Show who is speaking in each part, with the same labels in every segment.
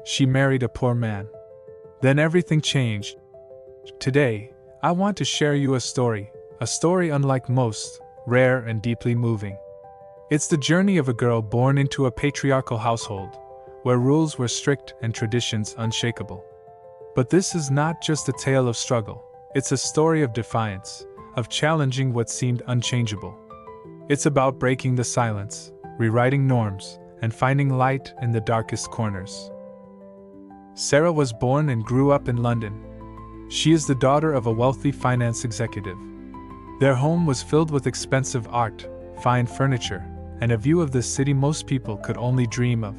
Speaker 1: She married a poor man. Then everything changed. Today, I want to share you a story unlike most, rare and deeply moving. It's the journey of a girl born into a patriarchal household, where rules were strict and traditions unshakable. But this is not just a tale of struggle, it's a story of defiance, of challenging what seemed unchangeable. It's about breaking the silence, rewriting norms, and finding light in the darkest corners. Sarah was born and grew up in London. She is the daughter of a wealthy finance executive. Their home was filled with expensive art, fine furniture, and a view of the city most people could only dream of.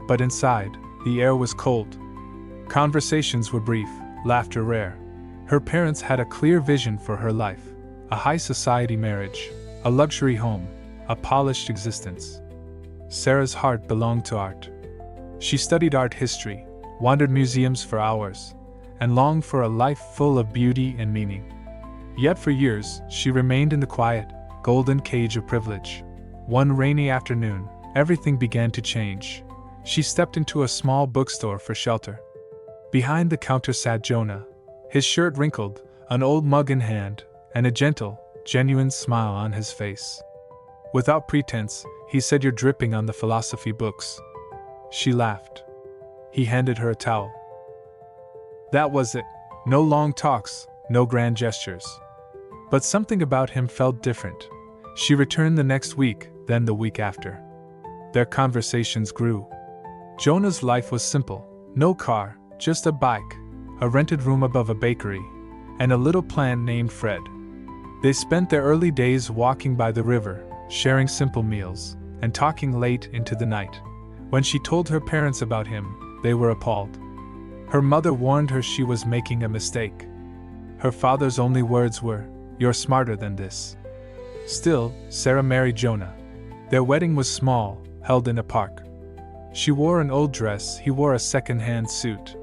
Speaker 1: But inside, the air was cold. Conversations were brief, laughter rare. Her parents had a clear vision for her life: a high society marriage, a luxury home, a polished existence. Sarah's heart belonged to art. She studied art history, wandered museums for hours, and longed for a life full of beauty and meaning. Yet for years, she remained in the quiet, golden cage of privilege. One rainy afternoon, everything began to change. She stepped into a small bookstore for shelter. Behind the counter sat Jonah, his shirt wrinkled, an old mug in hand, and a gentle, genuine smile on his face. Without pretense, he said, "You're dripping on the philosophy books." She laughed. He handed her a towel. That was it. No long talks, no grand gestures. But something about him felt different. She returned the next week, then the week after. Their conversations grew. Jonah's life was simple: no car, just a bike, a rented room above a bakery, and a little plant named Fred. They spent their early days walking by the river, sharing simple meals, and talking late into the night. When she told her parents about him, they were appalled. Her mother warned her she was making a mistake. Her father's only words were, "You're smarter than this." Still, Sarah married Jonah. Their wedding was small, held in a park. She wore an old dress, he wore a second-hand suit.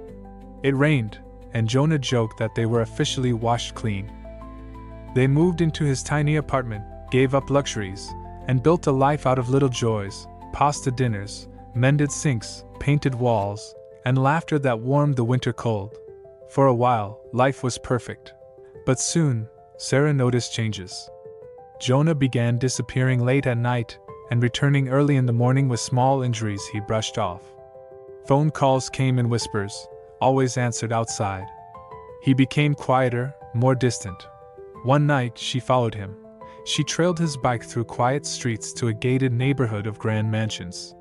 Speaker 1: It rained, and Jonah joked that they were officially washed clean. They moved into his tiny apartment, gave up luxuries, and built a life out of little joys: pasta dinners, mended sinks, painted walls, and laughter that warmed the winter cold. For a while, life was perfect. But soon, Sarah noticed changes. Jonah began disappearing late at night and returning early in the morning with small injuries he brushed off. Phone calls came in whispers, always answered outside. He became quieter, more distant. One night, she followed him. She trailed his bike through quiet streets to a gated neighborhood of grand mansions.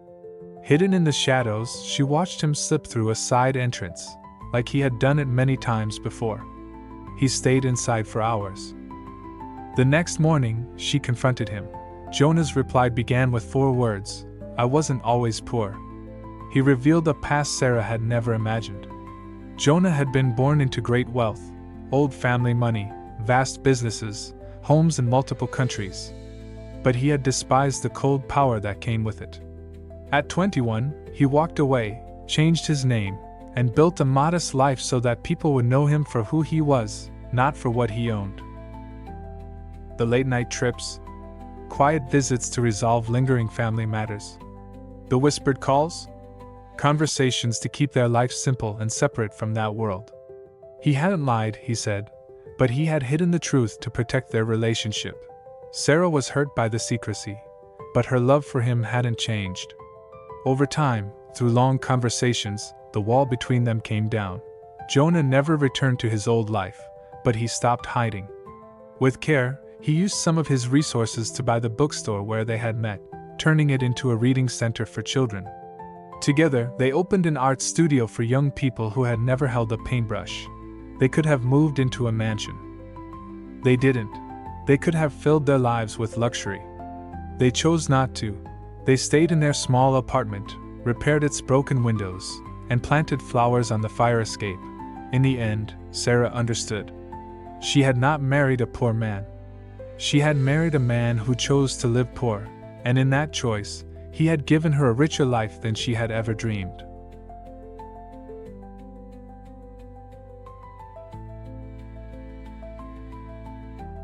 Speaker 1: Hidden in the shadows, she watched him slip through a side entrance, like he had done it many times before. He stayed inside for hours. The next morning, she confronted him. Jonah's reply began with 4 words: "I wasn't always poor." He revealed a past Sarah had never imagined. Jonah had been born into great wealth: old family money, vast businesses, homes in multiple countries. But he had despised the cold power that came with it. At 21, he walked away, changed his name, and built a modest life so that people would know him for who he was, not for what he owned. The late-night trips, quiet visits to resolve lingering family matters, the whispered calls, conversations to keep their life simple and separate from that world. He hadn't lied, he said, but he had hidden the truth to protect their relationship. Sarah was hurt by the secrecy, but her love for him hadn't changed. Over time, through long conversations, the wall between them came down. Jonah never returned to his old life, but he stopped hiding. With care, he used some of his resources to buy the bookstore where they had met, turning it into a reading center for children. Together, they opened an art studio for young people who had never held a paintbrush. They could have moved into a mansion. They didn't. They could have filled their lives with luxury. They chose not to. They stayed in their small apartment, repaired its broken windows, and planted flowers on the fire escape. In the end, Sarah understood. She had not married a poor man. She had married a man who chose to live poor, and in that choice, he had given her a richer life than she had ever dreamed.